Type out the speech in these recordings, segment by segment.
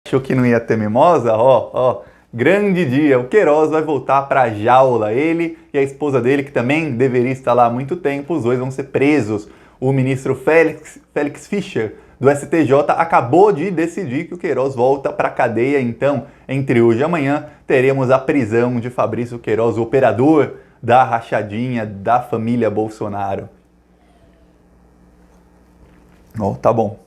Achou que não ia ter mimosa? Ó, grande dia, o Queiroz vai voltar para a jaula. Ele e a esposa dele, que também deveria estar lá há muito tempo, os dois vão ser presos. O ministro Félix Fischer, do STJ, acabou de decidir que o Queiroz volta para a cadeia. Então, entre hoje e amanhã, teremos a prisão de Fabrício Queiroz, o operador da rachadinha da família Bolsonaro. Tá bom.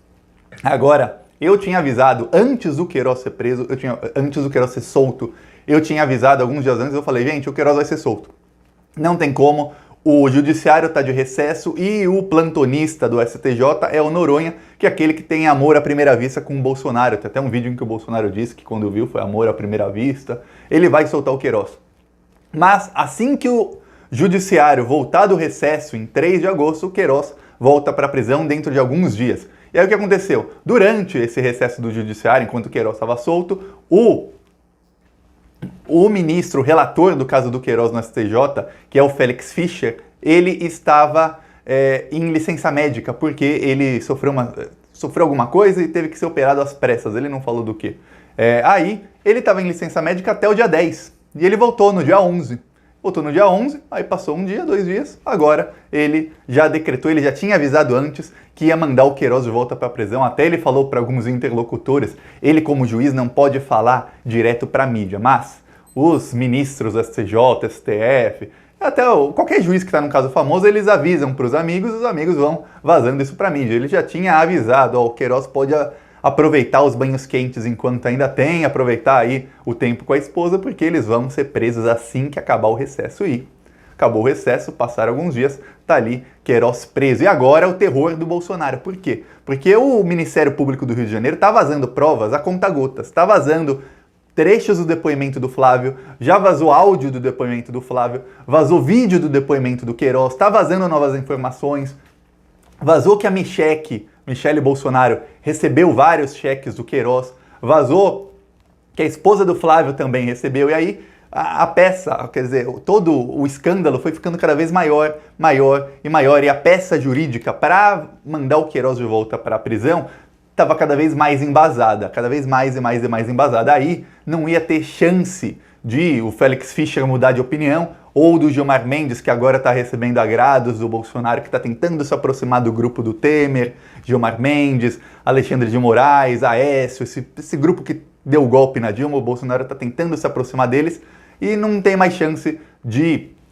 Agora, eu tinha avisado, antes do Queiroz ser preso, antes do Queiroz ser solto, eu tinha avisado alguns dias antes, eu falei, gente, o Queiroz vai ser solto. Não tem como, o judiciário está de recesso e o plantonista do STJ é o Noronha, que é aquele que tem amor à primeira vista com o Bolsonaro. Tem até um vídeo em que o Bolsonaro disse que quando viu foi amor à primeira vista. Ele vai soltar o Queiroz. Mas assim que o judiciário voltar do recesso, em 3 de agosto, o Queiroz volta para a prisão dentro de alguns dias. E aí o que aconteceu? Durante esse recesso do judiciário, enquanto o Queiroz estava solto, o ministro relator do caso do Queiroz no STJ, que é o Félix Fischer, ele estava em licença médica, porque ele sofreu alguma coisa e teve que ser operado às pressas, ele não falou do quê. Aí ele estava em licença médica até o dia 10, e ele voltou no dia 11. Voltou no dia 11, aí passou um dia, 2 dias, agora ele já decretou, ele já tinha avisado antes que ia mandar o Queiroz de volta para a prisão, até ele falou para alguns interlocutores, ele como juiz não pode falar direto para a mídia, mas os ministros do STJ, STF, até qualquer juiz que está num caso famoso, eles avisam para os amigos vão vazando isso para a mídia. Ele já tinha avisado, o Queiroz pode aproveitar os banhos quentes enquanto ainda tem, aproveitar aí o tempo com a esposa, porque eles vão ser presos assim que acabar o recesso. E acabou o recesso, passaram alguns dias, tá ali Queiroz preso. E agora o terror do Bolsonaro. Por quê? Porque o Ministério Público do Rio de Janeiro tá vazando provas a conta-gotas, tá vazando trechos do depoimento do Flávio, já vazou áudio do depoimento do Flávio, vazou vídeo do depoimento do Queiroz, tá vazando novas informações, vazou que a Michele Bolsonaro recebeu vários cheques do Queiroz, vazou que a esposa do Flávio também recebeu, e aí a peça, quer dizer, todo o escândalo foi ficando cada vez maior, e a peça jurídica para mandar o Queiroz de volta para a prisão estava cada vez mais embasada, cada vez mais embasada. Aí não ia ter chance de o Félix Fischer mudar de opinião, ou do Gilmar Mendes, que agora está recebendo agrados do Bolsonaro, que está tentando se aproximar do grupo do Temer, Gilmar Mendes, Alexandre de Moraes, Aécio, esse grupo que deu o golpe na Dilma, o Bolsonaro está tentando se aproximar deles, e não tem mais chance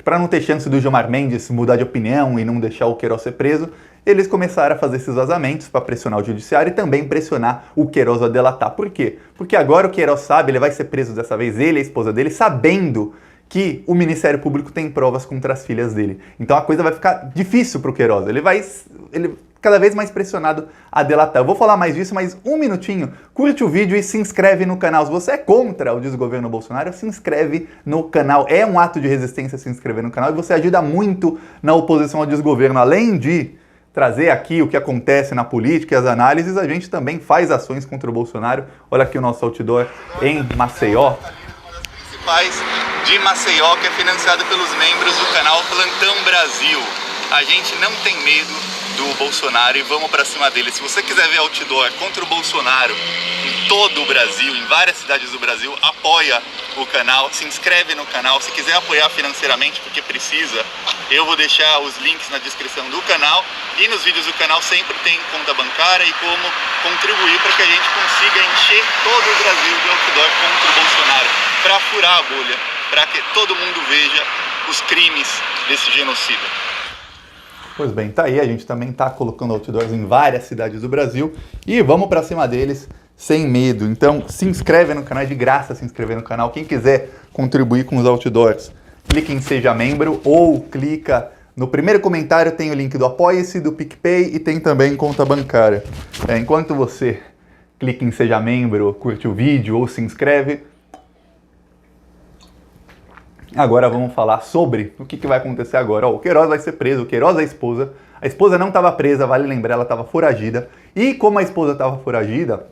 para não ter chance do Gilmar Mendes mudar de opinião e não deixar o Queiroz ser preso, eles começaram a fazer esses vazamentos para pressionar o judiciário e também pressionar o Queiroz a delatar. Por quê? Porque agora o Queiroz sabe, ele vai ser preso dessa vez, ele e a esposa dele, sabendo que o Ministério Público tem provas contra as filhas dele. Então a coisa vai ficar difícil para o Queiroz, ele cada vez mais pressionado a delatar. Eu vou falar mais disso, mas um minutinho, curte o vídeo e se inscreve no canal. Se você é contra o desgoverno Bolsonaro, se inscreve no canal. É um ato de resistência se inscrever no canal e você ajuda muito na oposição ao desgoverno. Além de trazer aqui o que acontece na política e as análises, a gente também faz ações contra o Bolsonaro. Olha aqui o nosso outdoor em Maceió. De Maceió, que é financiado pelos membros do canal Plantão Brasil. A gente não tem medo do Bolsonaro e vamos pra cima dele. Se você quiser ver outdoor contra o Bolsonaro em todo o Brasil, em várias cidades do Brasil, apoia o canal, se inscreve no canal. Se quiser apoiar financeiramente, porque precisa, eu vou deixar os links na descrição do canal, e nos vídeos do canal sempre tem conta bancária e como contribuir para que a gente consiga encher todo o Brasil de outdoor contra o Bolsonaro, para furar a bolha, para que todo mundo veja os crimes desse genocida. Pois bem, tá aí, a gente também tá colocando outdoors em várias cidades do Brasil e vamos pra cima deles sem medo. Então se inscreve no canal, é de graça se inscrever no canal. Quem quiser contribuir com os outdoors, clica em Seja Membro ou clica no primeiro comentário, tem o link do Apoia-se, do PicPay e tem também conta bancária. Enquanto você clica em Seja Membro, curte o vídeo ou se inscreve, agora vamos falar sobre o que vai acontecer agora. O Queiroz vai ser preso, o Queiroz é a esposa não estava presa, vale lembrar, ela estava foragida. E como a esposa estava foragida,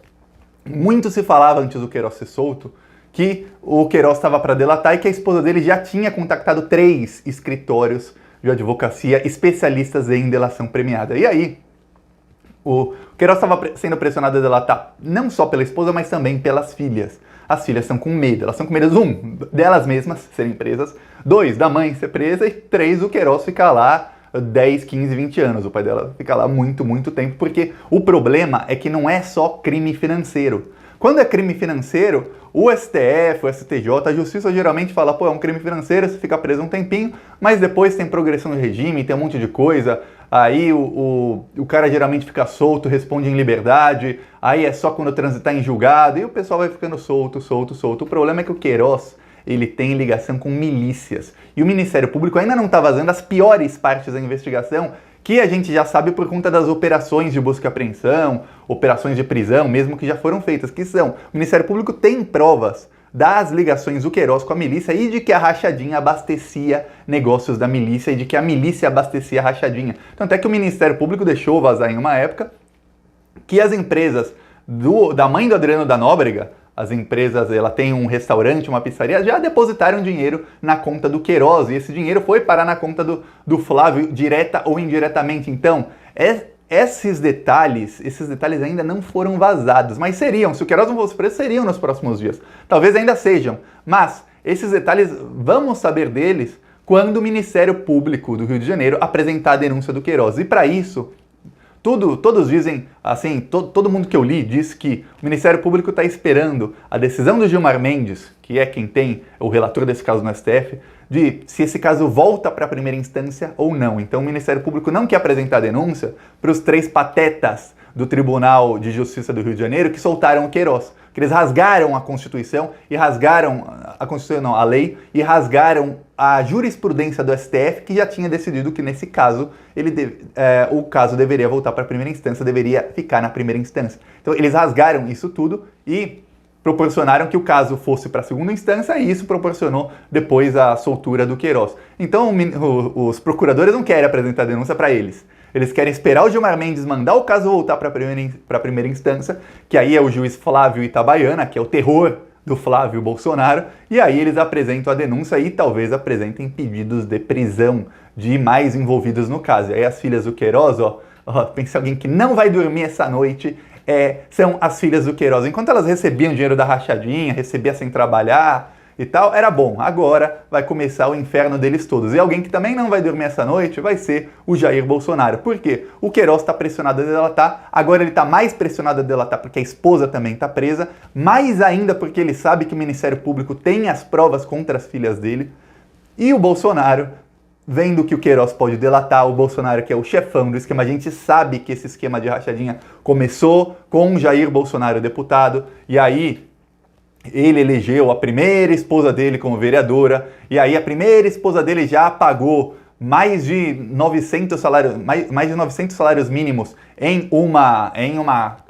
muito se falava antes do Queiroz ser solto, que o Queiroz estava para delatar e que a esposa dele já tinha contactado 3 escritórios de advocacia especialistas em delação premiada. E aí, O Queiroz estava sendo pressionado a delatar não só pela esposa, mas também pelas filhas. As filhas estão com medo. Elas estão com medo, delas mesmas serem presas, 2, da mãe ser presa, e 3, o Queiroz ficar lá 10, 15, 20 anos. O pai dela fica lá muito, muito tempo, porque o problema é que não é só crime financeiro. Quando é crime financeiro, o STF, o STJ, a justiça geralmente fala, pô, é um crime financeiro, você fica preso um tempinho, mas depois tem progressão de regime, tem um monte de coisa, aí o cara geralmente fica solto, responde em liberdade, aí é só quando transitar em julgado, e o pessoal vai ficando solto. O problema é que o Queiroz, ele tem ligação com milícias, e o Ministério Público ainda não está vazando as piores partes da investigação, que a gente já sabe por conta das operações de busca e apreensão, operações de prisão, mesmo que já foram feitas, que são, o Ministério Público tem provas das ligações do Queiroz com a milícia e de que a rachadinha abastecia negócios da milícia e de que a milícia abastecia a rachadinha. Tanto é que o Ministério Público deixou vazar em uma época que as empresas da mãe do Adriano da Nóbrega, as empresas, ela tem um restaurante, uma pizzaria, já depositaram dinheiro na conta do Queiroz, e esse dinheiro foi parar na conta do Flávio, direta ou indiretamente. Então, esses detalhes ainda não foram vazados, mas seriam, se o Queiroz não fosse preso, seriam nos próximos dias. Talvez ainda sejam, mas esses detalhes, vamos saber deles quando o Ministério Público do Rio de Janeiro apresentar a denúncia do Queiroz. E para isso, todos dizem, assim, todo mundo que eu li diz que o Ministério Público está esperando a decisão do Gilmar Mendes, que é quem tem o relator desse caso no STF, de se esse caso volta para a primeira instância ou não. Então o Ministério Público não quer apresentar a denúncia para os 3 patetas do Tribunal de Justiça do Rio de Janeiro que soltaram o Queiroz, que eles rasgaram a Constituição e rasgaram a lei e rasgaram a jurisprudência do STF, que já tinha decidido que nesse caso o caso deveria voltar para a primeira instância, deveria ficar na primeira instância. Então eles rasgaram isso tudo e proporcionaram que o caso fosse para a segunda instância, e isso proporcionou depois a soltura do Queiroz. Então os procuradores não querem apresentar denúncia para eles. Eles querem esperar o Gilmar Mendes mandar o caso voltar para a primeira instância, que aí é o juiz Flávio Itabaiana, que é o terror do Flávio Bolsonaro, e aí eles apresentam a denúncia e talvez apresentem pedidos de prisão de mais envolvidos no caso. E aí as filhas do Queiroz, pensa alguém que não vai dormir essa noite, são as filhas do Queiroz. Enquanto elas recebiam dinheiro da rachadinha, recebiam sem trabalhar e tal, era bom. Agora vai começar o inferno deles todos. E alguém que também não vai dormir essa noite vai ser o Jair Bolsonaro. Por quê? O Queiroz está pressionado a delatar, agora ele está mais pressionado a delatar porque a esposa também está presa, mais ainda porque ele sabe que o Ministério Público tem as provas contra as filhas dele. E o Bolsonaro, vendo que o Queiroz pode delatar, o Bolsonaro, que é o chefão do esquema, a gente sabe que esse esquema de rachadinha começou com Jair Bolsonaro, deputado, e aí ele elegeu a primeira esposa dele como vereadora, e aí a primeira esposa dele já pagou mais de 900 salários mínimos em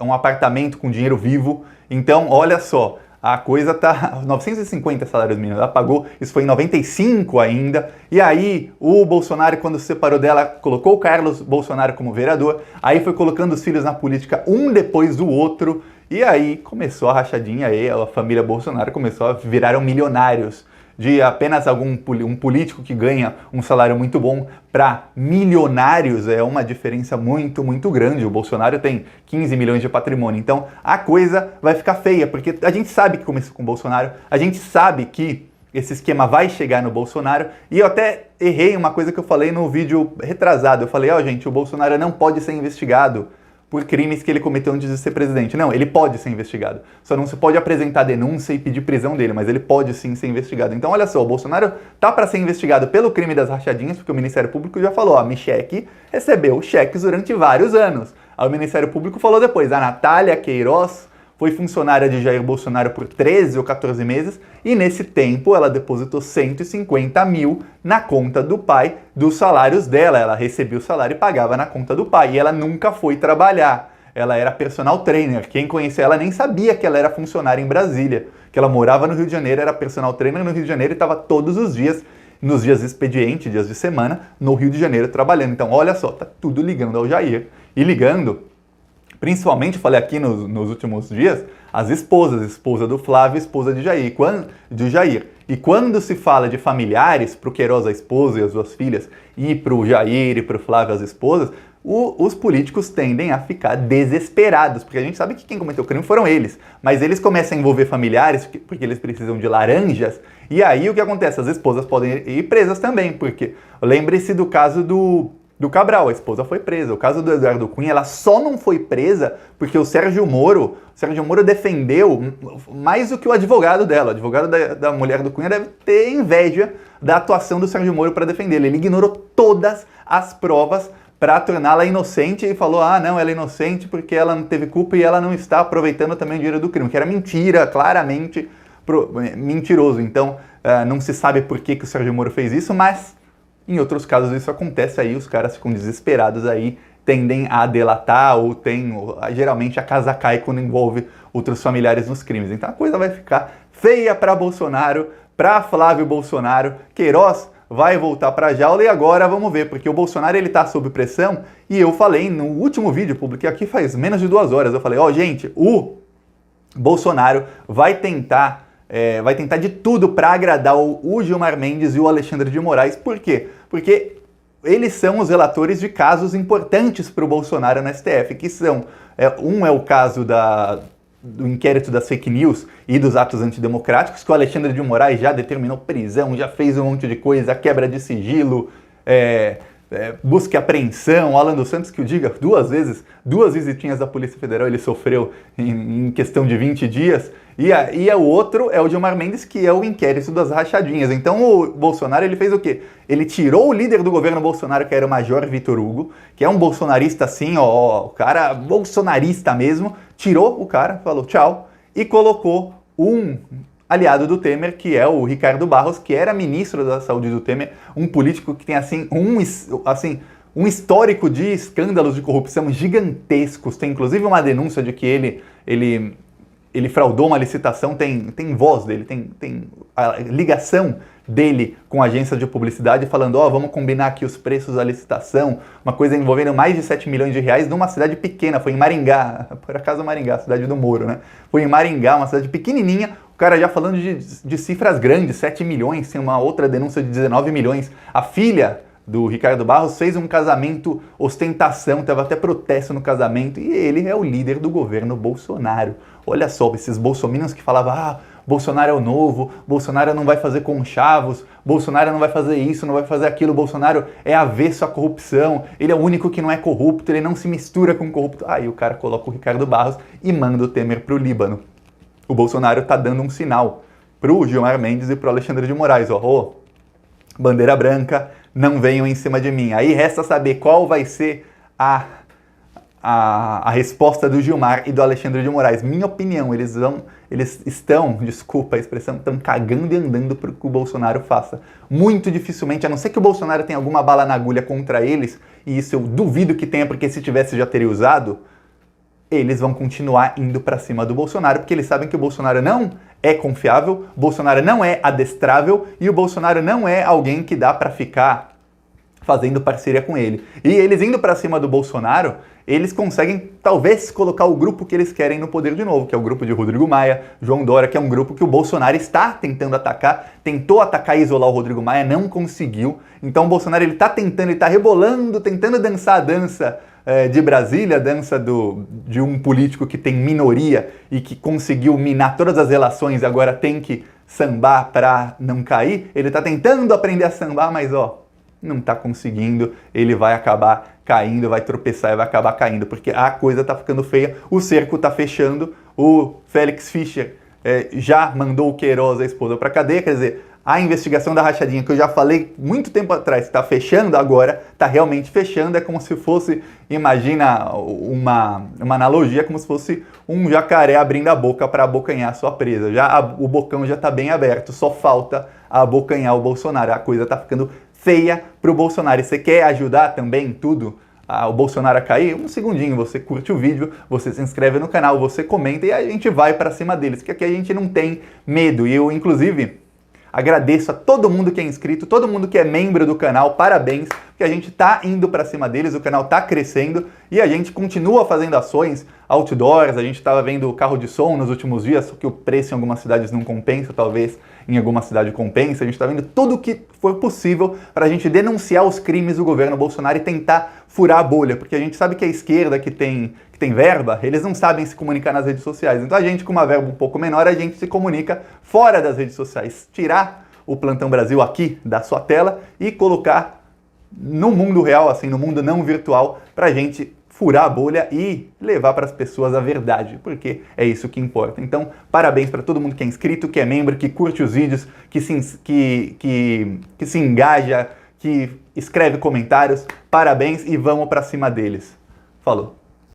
um apartamento com dinheiro vivo. Então, olha só, a coisa tá 950 salários mínimos, ela pagou, isso foi em 95 ainda, e aí o Bolsonaro, quando se separou dela, colocou o Carlos Bolsonaro como vereador, aí foi colocando os filhos na política um depois do outro, e aí começou a rachadinha, aí a família Bolsonaro começou a virar milionários, de apenas um político que ganha um salário muito bom para milionários, é uma diferença muito, muito grande. O Bolsonaro tem 15 milhões de patrimônio, então a coisa vai ficar feia, porque a gente sabe que começou com o Bolsonaro, a gente sabe que esse esquema vai chegar no Bolsonaro, e eu até errei uma coisa que eu falei no vídeo retrasado, eu falei, gente, o Bolsonaro não pode ser investigado por crimes que ele cometeu antes de ser presidente. Não, ele pode ser investigado. Só não se pode apresentar denúncia e pedir prisão dele, mas ele pode sim ser investigado. Então, olha só, o Bolsonaro tá para ser investigado pelo crime das rachadinhas, porque o Ministério Público já falou, a Michelle recebeu cheques durante vários anos. Aí o Ministério Público falou depois, a Natália Queiroz foi funcionária de Jair Bolsonaro por 13 ou 14 meses e nesse tempo ela depositou 150 mil na conta do pai dos salários dela. Ela recebia o salário e pagava na conta do pai e ela nunca foi trabalhar. Ela era personal trainer. Quem conhecia ela nem sabia que ela era funcionária em Brasília, que ela morava no Rio de Janeiro, era personal trainer no Rio de Janeiro e estava todos os dias, nos dias de expediente, dias de semana, no Rio de Janeiro trabalhando. Então, olha só, tá tudo ligando ao Jair. E ligando, principalmente, falei aqui nos últimos dias, as esposas, esposa do Flávio e esposa de Jair. E quando se fala de familiares, pro Queiroz a esposa e as duas filhas, e pro Jair e pro Flávio as esposas, os políticos tendem a ficar desesperados, porque a gente sabe que quem cometeu o crime foram eles, mas eles começam a envolver familiares, porque eles precisam de laranjas, e aí o que acontece? As esposas podem ir presas também, porque lembre-se do caso do Cabral, a esposa foi presa. O caso do Eduardo Cunha, ela só não foi presa porque o Sérgio Moro defendeu mais do que o advogado dela. O advogado da mulher do Cunha deve ter inveja da atuação do Sérgio Moro para defendê-la. Ele ignorou todas as provas para torná-la inocente e falou, não, ela é inocente porque ela não teve culpa e ela não está aproveitando também o dinheiro do crime, que era mentira, claramente mentiroso. Então, não se sabe por que o Sérgio Moro fez isso, mas em outros casos isso acontece, aí os caras ficam desesperados, aí tendem a delatar geralmente a casa cai quando envolve outros familiares nos crimes. Então a coisa vai ficar feia para Bolsonaro, para Flávio Bolsonaro. Queiroz vai voltar para a jaula e agora vamos ver, porque o Bolsonaro ele tá sob pressão e eu falei no último vídeo, publiquei aqui faz menos de 2 horas, eu falei, gente, o Bolsonaro vai tentar de tudo para agradar o Gilmar Mendes e o Alexandre de Moraes. Por quê? Porque eles são os relatores de casos importantes para o Bolsonaro no STF, que são, um é o caso do inquérito das fake news e dos atos antidemocráticos, que o Alexandre de Moraes já determinou prisão, já fez um monte de coisa, quebra de sigilo, busca e apreensão. O Alan dos Santos, que o diga, 2 vezes, 2 visitinhas da Polícia Federal ele sofreu em questão de 20 dias. E o outro é o Gilmar Mendes, que é o inquérito das rachadinhas. Então o Bolsonaro ele fez o quê? Ele tirou o líder do governo Bolsonaro, que era o Major Vitor Hugo, que é um bolsonarista assim, o cara bolsonarista mesmo, tirou o cara, falou tchau, e colocou um aliado do Temer, que é o Ricardo Barros, que era ministro da Saúde do Temer, um político que tem um histórico de escândalos de corrupção gigantescos. Tem inclusive uma denúncia de que ele fraudou uma licitação, tem voz dele, tem a ligação dele com a agência de publicidade falando, vamos combinar aqui os preços da licitação, uma coisa envolvendo mais de 7 milhões de reais numa cidade pequena, foi em Maringá, por acaso Maringá, cidade do Moro, né? Foi em Maringá, uma cidade pequenininha, o cara já falando de cifras grandes, 7 milhões, tem uma outra denúncia de 19 milhões. A filha do Ricardo Barros fez um casamento ostentação, teve até protesto no casamento, e ele é o líder do governo Bolsonaro. Olha só, esses bolsominions que falavam, Bolsonaro é o novo, Bolsonaro não vai fazer conchavos, Bolsonaro não vai fazer isso, não vai fazer aquilo, Bolsonaro é avesso à corrupção, ele é o único que não é corrupto, ele não se mistura com corrupto. Aí o cara coloca o Ricardo Barros e manda o Temer pro Líbano. O Bolsonaro tá dando um sinal pro Gilmar Mendes e pro Alexandre de Moraes, bandeira branca, não venham em cima de mim. Aí resta saber qual vai ser a resposta do Gilmar e do Alexandre de Moraes. Minha opinião, eles estão, desculpa a expressão, estão cagando e andando para que o Bolsonaro faça. Muito dificilmente, a não ser que o Bolsonaro tenha alguma bala na agulha contra eles, e isso eu duvido que tenha, porque se tivesse já teria usado, eles vão continuar indo para cima do Bolsonaro, porque eles sabem que o Bolsonaro não é confiável, o Bolsonaro não é adestrável e o Bolsonaro não é alguém que dá para ficar fazendo parceria com ele. E eles indo para cima do Bolsonaro, eles conseguem talvez colocar o grupo que eles querem no poder de novo, que é o grupo de Rodrigo Maia, João Dória, que é um grupo que o Bolsonaro está tentando atacar, tentou atacar e isolar o Rodrigo Maia, não conseguiu. Então o Bolsonaro ele está tentando, ele está rebolando, tentando dançar a dança de Brasília, a dança de um político que tem minoria e que conseguiu minar todas as relações e agora tem que sambar para não cair. Ele está tentando aprender a sambar, mas não está conseguindo, ele vai acabar caindo, vai tropeçar e vai acabar caindo, porque a coisa está ficando feia, o cerco está fechando, o Félix Fischer já mandou o Queiroz, a esposa, para a cadeia, quer dizer, a investigação da rachadinha, que eu já falei muito tempo atrás, está fechando agora, está realmente fechando, é como se fosse, imagina uma analogia, como se fosse um jacaré abrindo a boca para abocanhar a sua presa, o bocão já está bem aberto, só falta abocanhar o Bolsonaro, a coisa está ficando feia pro Bolsonaro. E você quer ajudar também tudo o Bolsonaro a cair? Um segundinho, você curte o vídeo, você se inscreve no canal, você comenta e a gente vai para cima deles, que aqui a gente não tem medo. E eu, inclusive, Agradeço a todo mundo que é inscrito, todo mundo que é membro do canal, parabéns, porque a gente tá indo para cima deles, o canal tá crescendo e a gente continua fazendo ações, outdoors, a gente estava vendo carro de som nos últimos dias, só que o preço em algumas cidades não compensa, talvez em alguma cidade compensa, a gente está vendo tudo o que for possível para a gente denunciar os crimes do governo Bolsonaro e tentar furar a bolha, porque a gente sabe que a esquerda que tem verba, eles não sabem se comunicar nas redes sociais. Então a gente, com uma verba um pouco menor, a gente se comunica fora das redes sociais. Tirar o Plantão Brasil aqui da sua tela e colocar no mundo real, assim, no mundo não virtual, pra gente furar a bolha e levar para as pessoas a verdade, porque é isso que importa. Então, parabéns para todo mundo que é inscrito, que é membro, que curte os vídeos, que se engaja, que escreve comentários. Parabéns e vamos para cima deles. Falou!